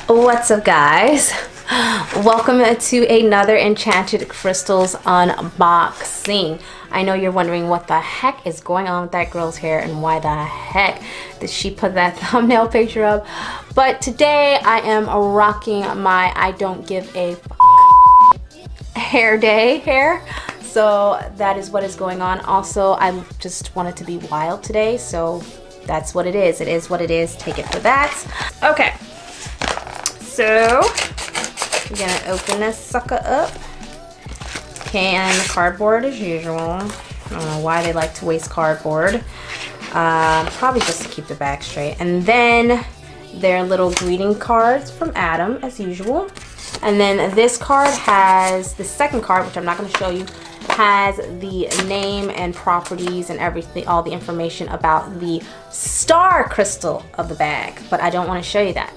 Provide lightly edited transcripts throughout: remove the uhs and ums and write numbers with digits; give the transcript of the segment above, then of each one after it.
What's up, guys? Welcome to another Enchanted Crystals unboxing. I know you're wondering what the heck is going on with that girl's hair and why the heck did she put that thumbnail picture up. But today I am rocking my I don't give a hair day hair. So that is what is going on. Also, I just wanted to be wild today, so that's what it is. It is what it is. Take it for that. Okay. So, we're gonna open this sucker up. Okay, and the cardboard as usual. I don't know why they like to waste cardboard. Probably just to keep the bag straight. And then their little greeting cards from Adam as usual. And then this card has, the second card, which I'm not gonna show you, has the name and properties and everything, all the information about the star crystal of the bag. But I don't wanna show you that,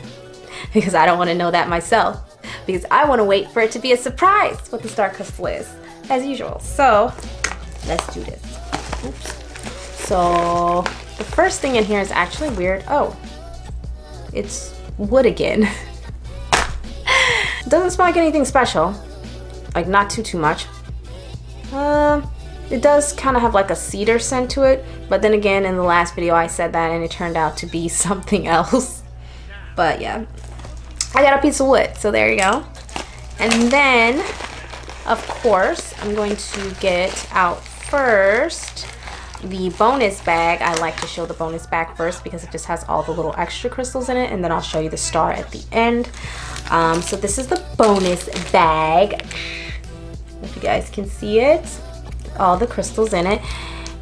because I don't want to know that myself, because I want to wait for it to be a surprise what the star crystal is, as usual. So let's do this. Oops. So the first thing in here is actually weird. Oh, it's wood again. It doesn't smell like anything special, like not too much. It does kind of have like a cedar scent to it, but then again, in the last video I said that and it turned out to be something else. But yeah, I got a piece of wood, so there you go. And then, of course, I'm going to get out first the bonus bag. I like to show the bonus bag first because it just has all the little extra crystals in it, and then I'll show you the star at the end. So this is the bonus bag. If you guys can see it, all the crystals in it.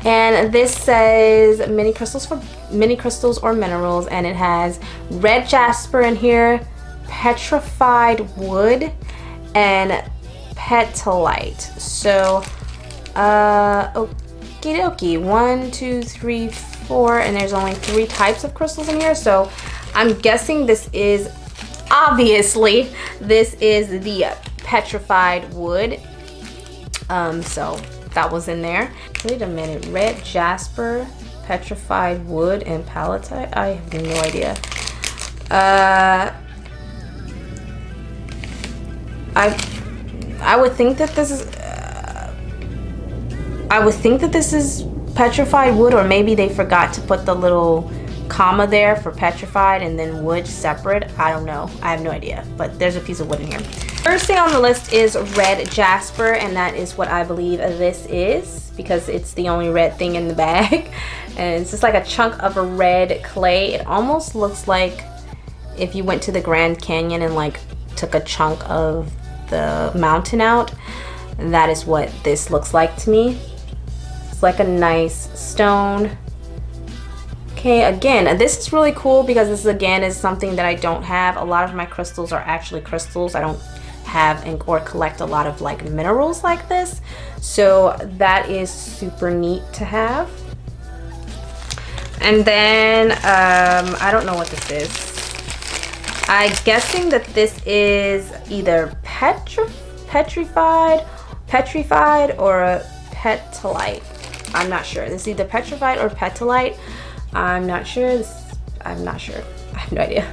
And this says mini crystals or minerals, and it has red jasper in here, petrified wood, and petalite. So okie dokie, 1, 2, 3, 4, and there's only 3 types of crystals in here. So I'm guessing this is, obviously this is the petrified wood. So that was in there. Wait a minute, red jasper, petrified wood, and palatite. I have no idea. I would think that this is petrified wood, or maybe they forgot to put the little comma there for petrified and then wood separate. I don't know. I have no idea, but there's a piece of wood in here. First thing on the list is red jasper, and that is what I believe this is, because it's the only red thing in the bag. And it's just like a chunk of a red clay. It almost looks like if you went to the Grand Canyon and like took a chunk of the mountain out. That is what this looks like to me. It's like a nice stone. Okay, again, this is really cool because this again is something that I don't have. A lot of my crystals are actually crystals. I don't have or collect a lot of like minerals like this, so that is super neat to have. And then I don't know what this is. I'm guessing that this is either petrified or a petalite. I'm not sure. This is either petrified or petalite. I'm not sure. I'm not sure. I have no idea.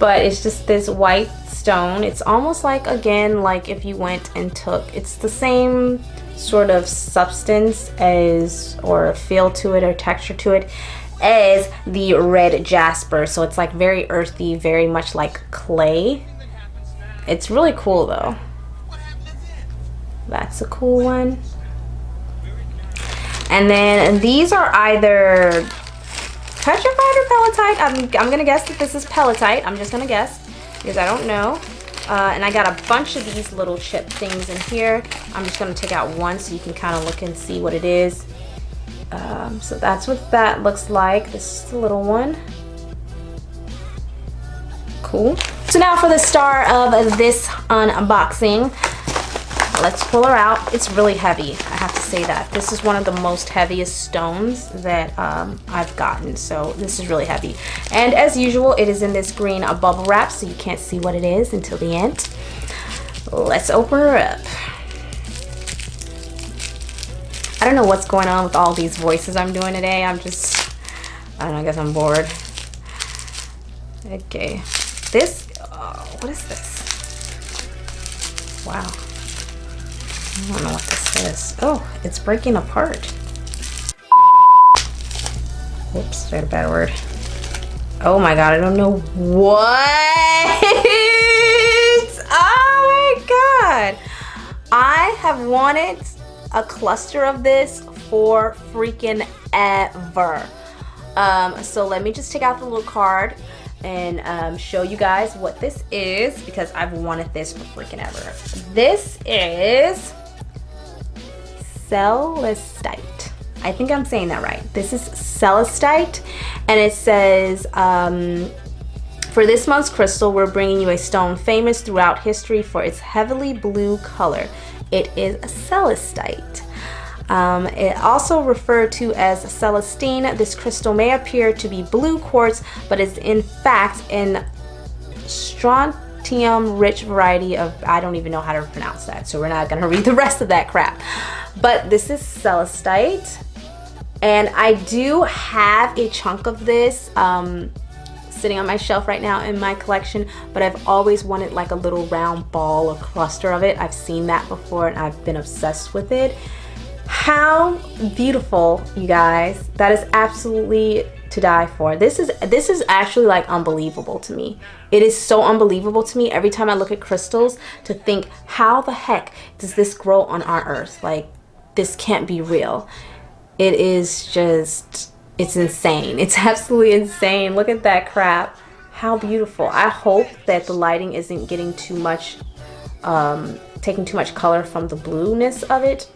But it's just this white stone. It's almost like, again, like if you went and took, it's the same sort of substance as, or feel to it or texture to it as the red jasper. So it's like very earthy, very much like clay. It's really cool though. That's a cool one. And then these are either petrified or pelatite. I'm gonna guess that this is pelatite. I'm just gonna guess because I don't know. And I got a bunch of these little chip things in here. I'm just gonna take out one so you can kind of look and see what it is. So that's what that looks like. This is the little one. Cool. So now for the star of this unboxing. Let's pull her out. It's really heavy, I have to say that. This is one of the most heaviest stones that I've gotten, so this is really heavy. And as usual, it is in this green bubble wrap, so you can't see what it is until the end. Let's open her up. I don't know what's going on with all these voices I'm doing today. I don't know, I guess I'm bored. Okay, this, what is this? Wow. I don't know what this is. Oh, it's breaking apart. Whoops, I had a bad word. Oh my god, I don't know what. Oh my god. I have wanted a cluster of this for freaking ever. So let me just take out the little card and show you guys what this is, because I've wanted this for freaking ever. This is Celestite. I think I'm saying that right. This is Celestite, and it says, for this month's crystal, we're bringing you a stone famous throughout history for its heavily blue color. It is Celestite. It also referred to as Celestine. This crystal may appear to be blue quartz, but is in fact an strontium-rich variety of, I don't even know how to pronounce that, so we're not gonna read the rest of that crap. But this is Celestite, and I do have a chunk of this sitting on my shelf right now in my collection, but I've always wanted like a little round ball or cluster of it. I've seen that before and I've been obsessed with it. How beautiful, you guys. That is absolutely to die for. This is actually like unbelievable to me. It is so unbelievable to me every time I look at crystals to think, how the heck does this grow on our earth? Like, this can't be real. It is just, it's insane. It's absolutely insane. Look at that crap. How beautiful. I hope that the lighting isn't getting too much, taking too much color from the blueness of it,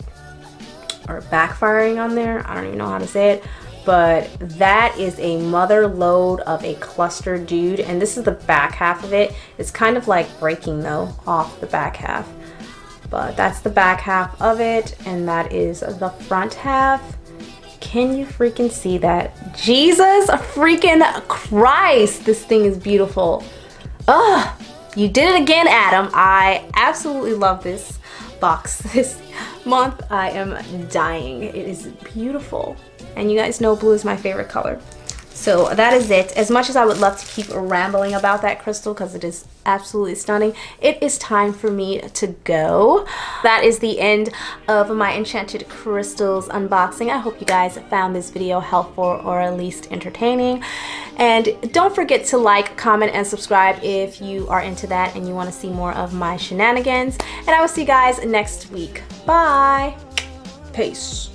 or backfiring on there. I don't even know how to say it, but that is a mother load of a cluster, dude. And this is the back half of it. It's kind of like breaking though off the back half, but that's the back half of it, and that is the front half. Can you freaking see that? Jesus freaking Christ, this thing is beautiful. Ugh, you did it again, Adam. I absolutely love this box this month. I am dying. It is beautiful, and you guys know blue is my favorite color. So that is it. As much as I would love to keep rambling about that crystal because it is absolutely stunning, it is time for me to go. That is the end of my Enchanted Crystals unboxing. I hope you guys found this video helpful or at least entertaining. And don't forget to like, comment, and subscribe if you are into that and you want to see more of my shenanigans. And I will see you guys next week. Bye. Peace.